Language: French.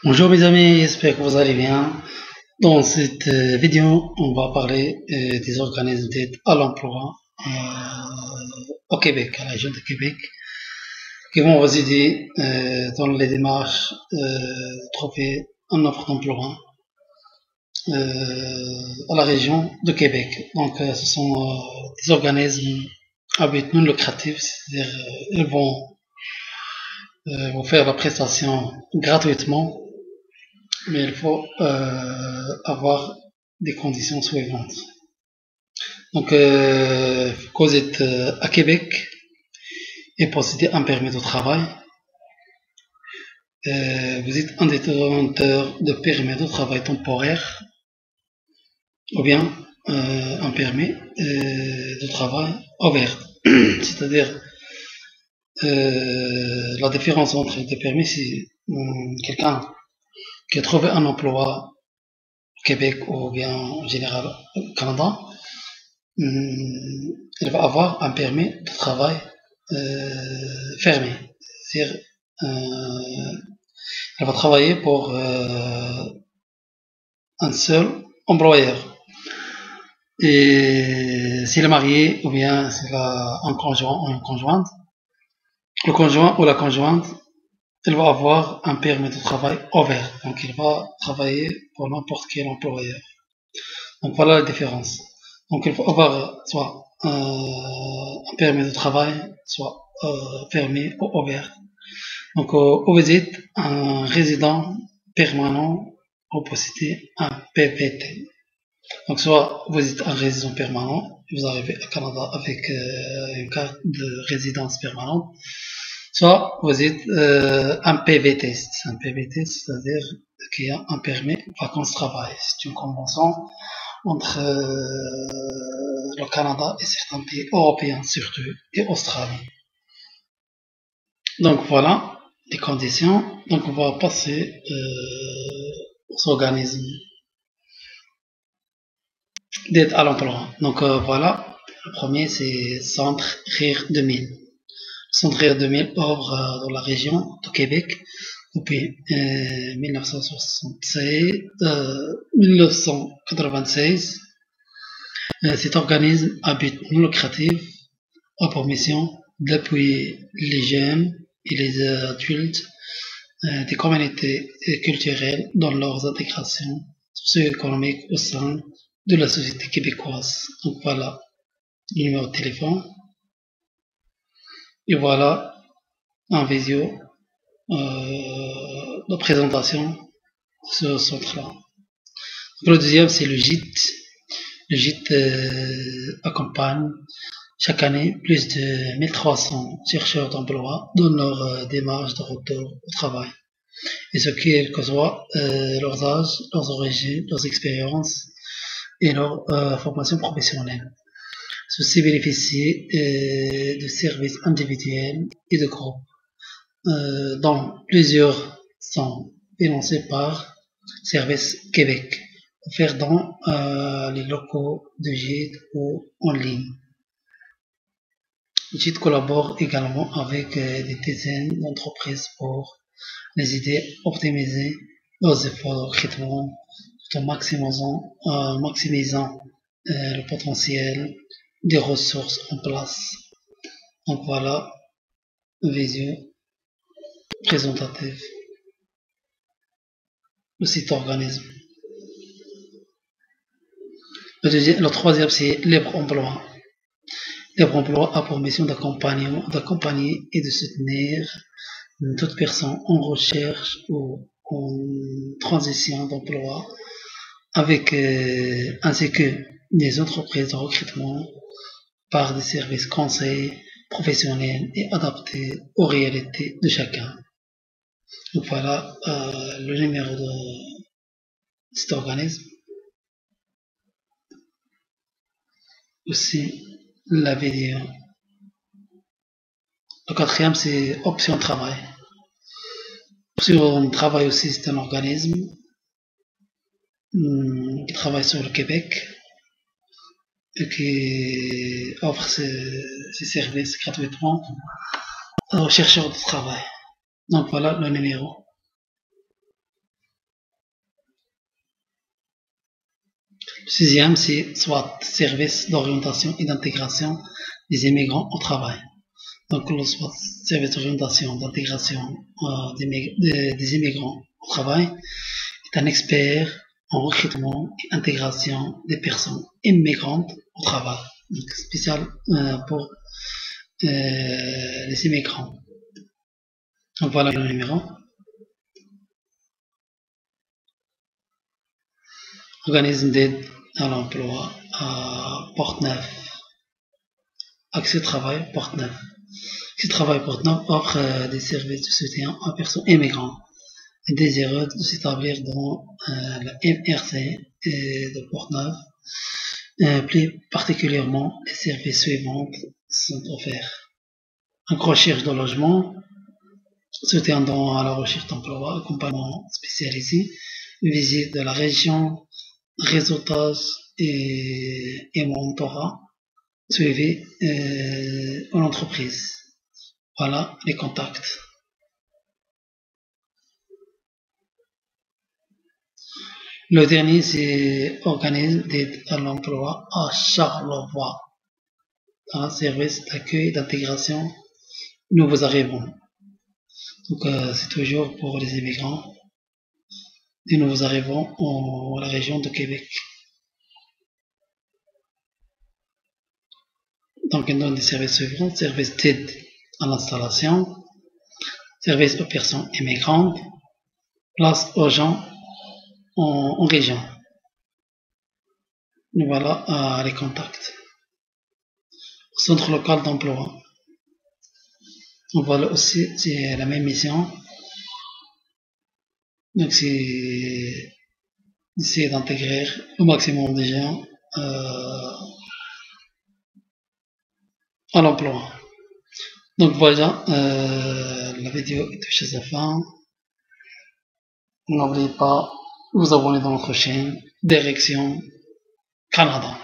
Bonjour mes amis, j'espère que vous allez bien. Dans cette vidéo, on va parler des organismes d'aide à l'emploi au Québec, à la région de Québec, qui vont vous aider dans les démarches de trouver un offre d'emploi à la région de Québec. Donc ce sont des organismes à but non lucratif, c'est-à-dire ils vont vous faire la prestation gratuitement, mais il faut avoir des conditions suivantes. Donc, quand vous êtes à Québec et possédez un permis de travail, vous êtes un détenteur de permis de travail temporaire ou bien un permis de travail ouvert. C'est-à-dire, la différence entre les deux permis, c'est quelqu'un qui a trouvé un emploi au Québec ou bien en général au Canada, elle va avoir un permis de travail fermé. C'est-à-dire, elle va travailler pour un seul employeur. Et s'il est marié ou bien s'il a un conjoint ou une conjointe, le conjoint ou la conjointe, elle va avoir un permis de travail ouvert. Donc il va travailler pour n'importe quel employeur. Donc voilà la différence. Donc il faut avoir soit un permis de travail, soit fermé ou ouvert. Donc vous êtes un résident permanent ou possédez un PVT. Donc soit vous êtes un résident permanent, vous arrivez au Canada avec une carte de résidence permanente, soit vous êtes un PVT. Un PVT, c'est-à-dire qu'il y a un permis vacances-travail. C'est une convention entre le Canada et certains pays européens surtout, et Australie. Donc voilà les conditions. Donc on va passer aux organismes d'aide à l'emploi. Donc voilà, le premier c'est Centre Rire 2000. Centre Rire 2000 œuvre dans la région de Québec depuis 1996. Cet organisme à but non lucratif a pour mission d'appuyer les jeunes et les adultes des communautés culturelles dans leurs intégrations socio-économiques au sein de la société québécoise. Donc voilà le numéro de téléphone et voilà un visio de présentation de ce centre-là. Le deuxième c'est le gîte. Le gîte accompagne chaque année plus de 1300 chercheurs d'emploi dans leur démarche de retour au travail. Et ce quel que soit leurs âges, leurs origines, leurs expériences et leur formation professionnelle. Ceux-ci bénéficient de services individuels et de groupes, dont plusieurs sont financés par Service Québec, offerts dans les locaux de GIT ou en ligne. GIT collabore également avec des dizaines d'entreprises pour les aider à optimiser leurs efforts de recrutement tout en maximisant le potentiel des ressources en place. Donc voilà, vision présentative de cet organisme. Le troisième, c'est Libre Emploi. Libre Emploi a pour mission d'accompagner et de soutenir toute personne en recherche ou en transition d'emploi avec ainsi que des entreprises de recrutement par des services conseils professionnels et adaptés aux réalités de chacun. Donc voilà le numéro de cet organisme. Aussi la vidéo. Le quatrième c'est Option Travail. Option Travail aussi c'est un organisme qui travaille sur le Québec et qui offre ses services gratuitement aux chercheurs de travail. Donc voilà le numéro. Le sixième, c'est soit service d'orientation et d'intégration des immigrants au travail. Donc, le SWAT, service d'orientation, d'intégration des immigrants au travail, est un expert en recrutement et intégration des personnes immigrantes au travail. Donc, spécial pour les immigrants. Donc, voilà le numéro. Organisme d'aide à l'emploi à Porte-Neuf. Accès Travail Porte-Neuf. Accès Travail Porte-Neuf offre des services de soutien aux personnes immigrantes et désireuses de s'établir dans la MRC de Porte-Neuf. Plus particulièrement, les services suivants sont offerts. Un recherche de logement, soutien dans la recherche d'emploi, accompagnement spécialisé, visite de la région, réseautage et mentorat, suivi en entreprise. Voilà les contacts. Le dernier, c'est organisme d'aide à l'emploi à Charlevoix, un service d'accueil d'intégration nouveaux arrivants. Donc c'est toujours pour les immigrants, des nouveaux arrivants en la région de Québec. Donc il donne des services suivants, services d'aide à l'installation, services aux personnes immigrantes, place aux gens en région. Et voilà les contacts. Centre local d'emploi. Donc voilà aussi, c'est la même mission. Donc c'est d'essayer d'intégrer au maximum de gens à l'emploi. Donc voilà, la vidéo est touchée à sa fin. N'oubliez pas de vous abonner dans notre chaîne Direction Canada.